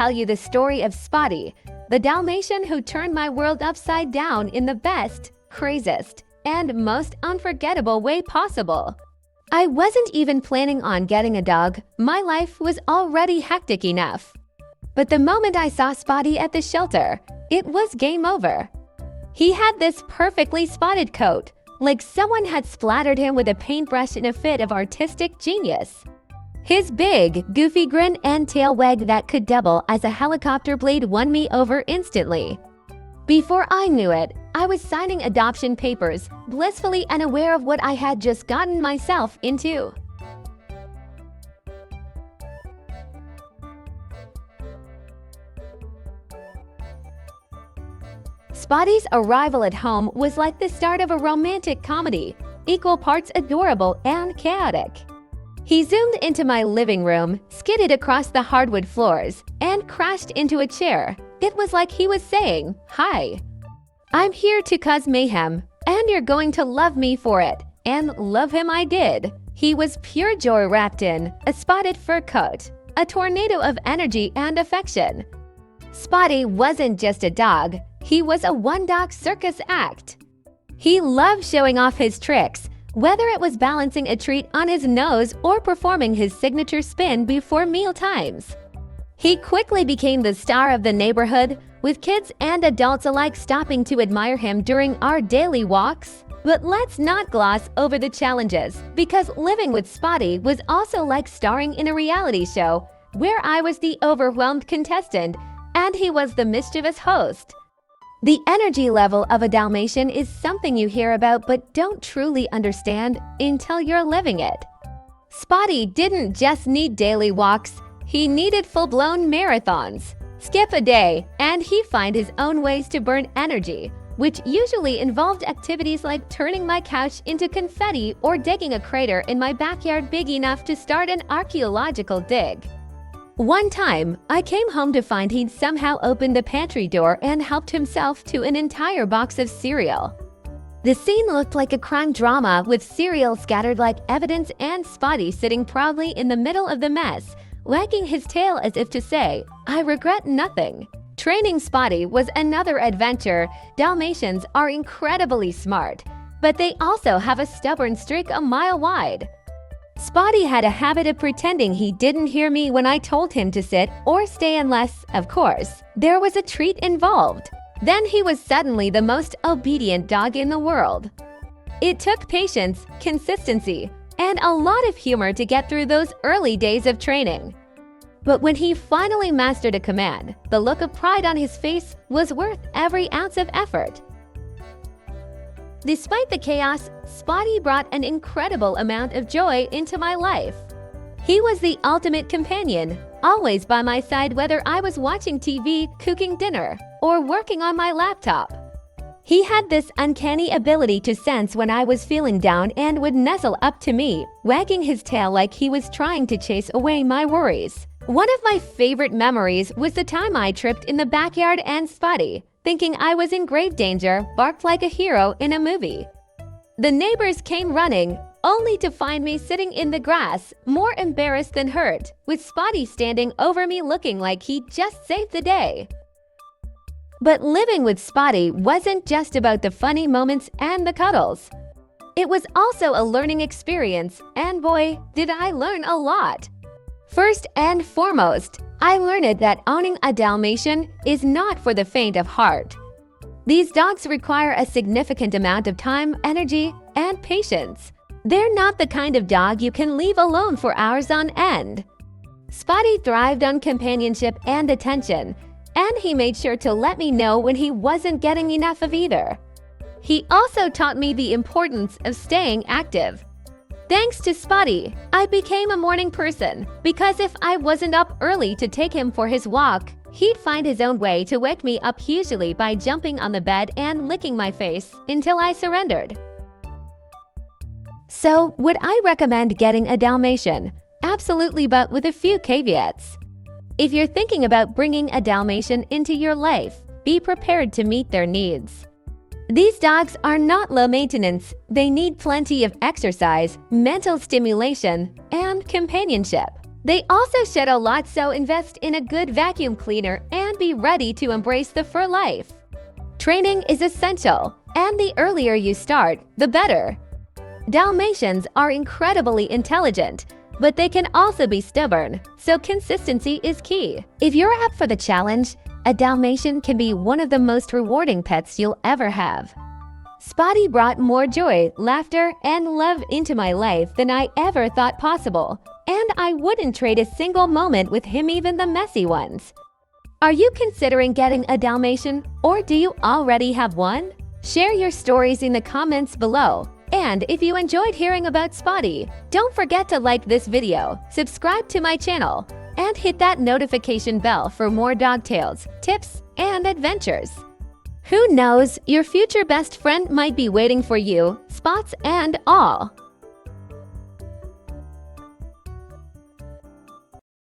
tell you the story of Spotty, the Dalmatian who turned my world upside down in the best, craziest, and most unforgettable way possible. I wasn't even planning on getting a dog. My life was already hectic enough. But the moment I saw Spotty at the shelter, it was game over. He had this perfectly spotted coat, like someone had splattered him with a paintbrush in a fit of artistic genius. His big, goofy grin and tail wag that could double as a helicopter blade won me over instantly. Before I knew it, I was signing adoption papers, blissfully unaware of what I had just gotten myself into. Spotty's arrival at home was like the start of a romantic comedy, equal parts adorable and chaotic. He zoomed into my living room, skidded across the hardwood floors, and crashed into a chair. It was like he was saying, "Hi, I'm here to cause mayhem, and you're going to love me for it." And love him I did. He was pure joy wrapped in a spotted fur coat, a tornado of energy and affection. Spotty wasn't just a dog. He was a one-dog circus act. He loved showing off his tricks, whether it was balancing a treat on his nose or performing his signature spin before meal times. He quickly became the star of the neighborhood, with kids and adults alike stopping to admire him during our daily walks. But let's not gloss over the challenges, because living with Spotty was also like starring in a reality show, where I was the overwhelmed contestant and he was the mischievous host. The energy level of a Dalmatian is something you hear about but don't truly understand until you're living it. Spotty didn't just need daily walks, he needed full-blown marathons. Skip a day, and he'd find his own ways to burn energy, which usually involved activities like turning my couch into confetti or digging a crater in my backyard big enough to start an archaeological dig. One time, I came home to find he'd somehow opened the pantry door and helped himself to an entire box of cereal. The scene looked like a crime drama with cereal scattered like evidence and Spotty sitting proudly in the middle of the mess, wagging his tail as if to say, "I regret nothing." Training Spotty was another adventure. Dalmatians are incredibly smart, but they also have a stubborn streak a mile wide. Spotty had a habit of pretending he didn't hear me when I told him to sit or stay unless, of course, there was a treat involved. Then he was suddenly the most obedient dog in the world. It took patience, consistency, and a lot of humor to get through those early days of training. But when he finally mastered a command, the look of pride on his face was worth every ounce of effort. Despite the chaos, Spotty brought an incredible amount of joy into my life. He was the ultimate companion, always by my side whether I was watching TV, cooking dinner, or working on my laptop. He had this uncanny ability to sense when I was feeling down and would nestle up to me, wagging his tail like he was trying to chase away my worries. One of my favorite memories was the time I tripped in the backyard and Spotty, thinking I was in grave danger, barked like a hero in a movie. The neighbors came running, only to find me sitting in the grass, more embarrassed than hurt, with Spotty standing over me looking like he'd just saved the day. But living with Spotty wasn't just about the funny moments and the cuddles. It was also a learning experience, and boy, did I learn a lot. First and foremost, I learned that owning a Dalmatian is not for the faint of heart. These dogs require a significant amount of time, energy, and patience. They're not the kind of dog you can leave alone for hours on end. Spotty thrived on companionship and attention, and he made sure to let me know when he wasn't getting enough of either. He also taught me the importance of staying active. Thanks to Spotty, I became a morning person, because if I wasn't up early to take him for his walk, he'd find his own way to wake me up, usually by jumping on the bed and licking my face until I surrendered. So, would I recommend getting a Dalmatian? Absolutely, but with a few caveats. If you're thinking about bringing a Dalmatian into your life, be prepared to meet their needs. These dogs are not low maintenance. They need plenty of exercise, mental stimulation, and companionship. They also shed a lot, so invest in a good vacuum cleaner and be ready to embrace the fur life. Training is essential, and the earlier you start, the better. Dalmatians are incredibly intelligent, but they can also be stubborn, so consistency is key. If you're up for the challenge, a Dalmatian can be one of the most rewarding pets you'll ever have. Spotty brought more joy, laughter, and love into my life than I ever thought possible, and I wouldn't trade a single moment with him, even the messy ones. Are you considering getting a Dalmatian, or do you already have one? Share your stories in the comments below. And if you enjoyed hearing about Spotty, don't forget to like this video, subscribe to my channel, and hit that notification bell for more dog tales, tips, and adventures. Who knows, your future best friend might be waiting for you, spots and all.